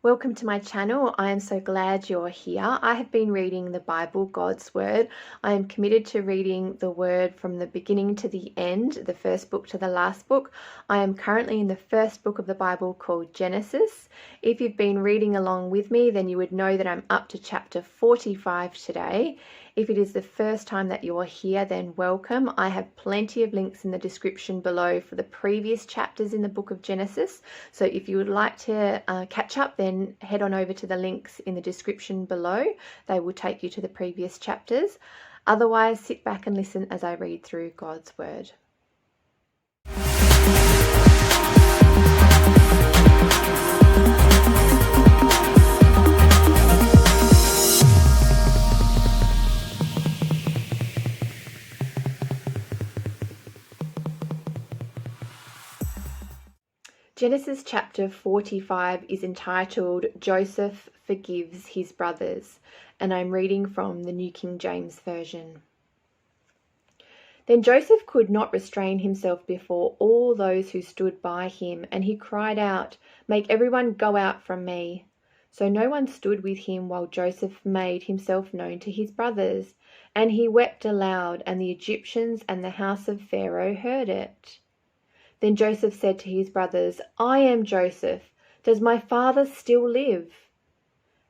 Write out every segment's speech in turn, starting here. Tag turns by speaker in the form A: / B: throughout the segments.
A: Welcome to my channel. I am so glad you're here. I have been reading the Bible, God's Word. I am committed to reading the Word from the beginning to the end, the first book to the last book. I am currently in the first book of the Bible called Genesis. If you've been reading along with me, then you would know that I'm up to chapter 45 today. If it is the first time that you're here, then welcome. I have plenty of links in the description below for the previous chapters in the book of Genesis. So if you would like to catch up, then head on over to the links in the description below. They will take you to the previous chapters. Otherwise, sit back and listen as I read through God's Word. Genesis chapter 45 is entitled Joseph Forgives His Brothers, and I'm reading from the New King James Version. Then Joseph could not restrain himself before all those who stood by him, and he cried out, "Make everyone go out from me." So no one stood with him while Joseph made himself known to his brothers, and he wept aloud, and the Egyptians and the house of Pharaoh heard it. Then Joseph said to his brothers, "I am Joseph. Does my father still live?"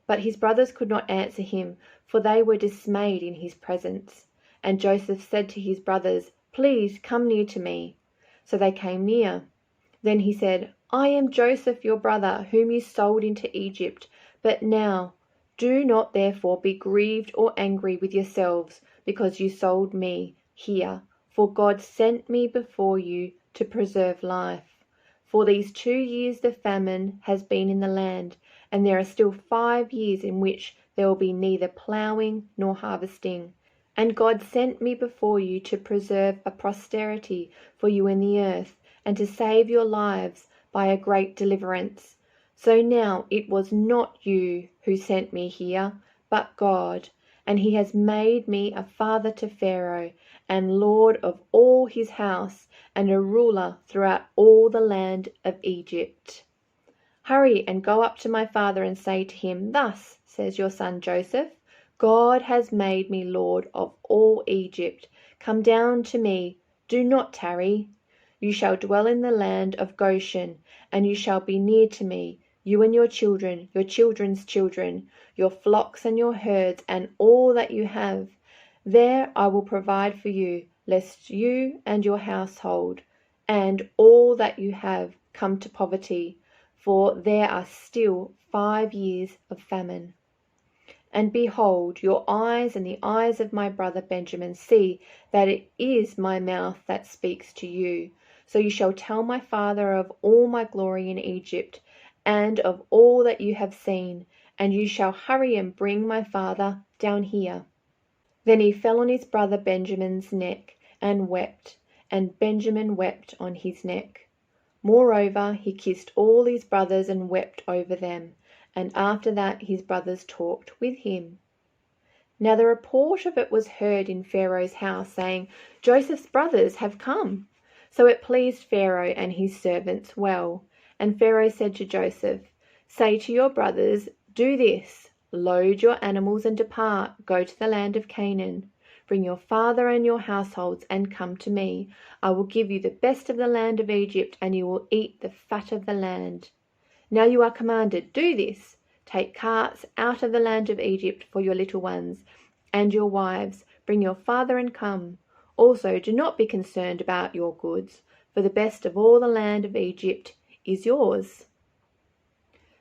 A: But his brothers could not answer him, for they were dismayed in his presence. And Joseph said to his brothers, "Please come near to me." So they came near. Then he said, "I am Joseph your brother, whom you sold into Egypt. But now do not therefore be grieved or angry with yourselves because you sold me here, for God sent me before you to preserve life. For these 2 years the famine has been in the land, and there are still 5 years in which there will be neither ploughing nor harvesting. And God sent me before you to preserve a posterity for you in the earth, and to save your lives by a great deliverance. So now it was not you who sent me here, but God, and he has made me a father to Pharaoh, and lord of all his house, and a ruler throughout all the land of Egypt. Hurry and go up to my father and say to him, 'Thus says your son Joseph, God has made me lord of all Egypt. Come down to me, do not tarry. You shall dwell in the land of Goshen, and you shall be near to me, you and your children, your children's children, your flocks and your herds, and all that you have. There I will provide for you, lest you and your household and all that you have come to poverty, for there are still 5 years of famine. And behold, your eyes and the eyes of my brother Benjamin see that it is my mouth that speaks to you. So you shall tell my father of all my glory in Egypt, and of all that you have seen, and you shall hurry and bring my father down here." Then he fell on his brother Benjamin's neck and wept, and Benjamin wept on his neck. Moreover, he kissed all his brothers and wept over them, and after that his brothers talked with him. Now the report of it was heard in Pharaoh's house, saying, "Joseph's brothers have come." So it pleased Pharaoh and his servants well. And Pharaoh said to Joseph, "Say to your brothers, do this. Load your animals and depart, go to the land of Canaan. Bring your father and your households and come to me. I will give you the best of the land of Egypt, and you will eat the fat of the land. Now you are commanded, do this. Take carts out of the land of Egypt for your little ones and your wives. Bring your father and come. Also do not be concerned about your goods, for the best of all the land of Egypt is yours."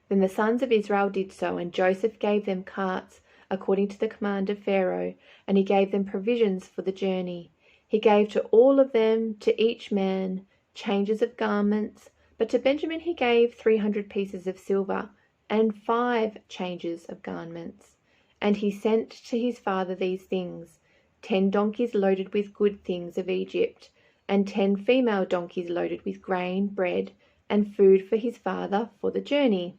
A: Then the sons of Israel did so, and Joseph gave them carts according to the command of Pharaoh, and he gave them provisions for the journey. He gave to all of them, to each man, changes of garments, but to Benjamin he gave 300 pieces of silver, and 5 changes of garments. And he sent to his father these things: 10 donkeys loaded with good things of Egypt, and 10 female donkeys loaded with grain, bread, and food for his father for the journey.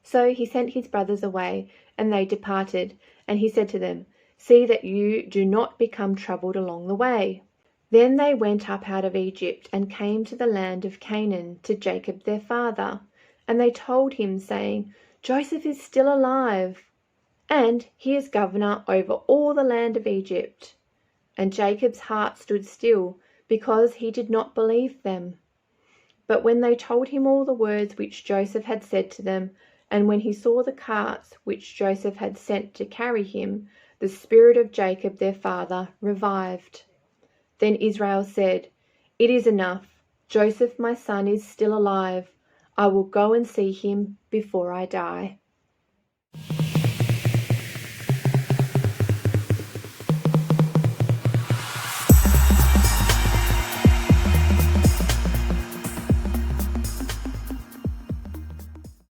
A: So he sent his brothers away, and they departed. And he said to them, "See that you do not become troubled along the way." Then they went up out of Egypt, and came to the land of Canaan, to Jacob their father. And they told him, saying, Joseph is still alive, and he is governor over all the land of Egypt. And Jacob's heart stood still, because he did not believe them. But when they told him all the words which Joseph had said to them, and when he saw the carts which Joseph had sent to carry him, the spirit of Jacob their father revived. Then Israel said, It is enough. Joseph my son is still alive. I will go and see him before I die.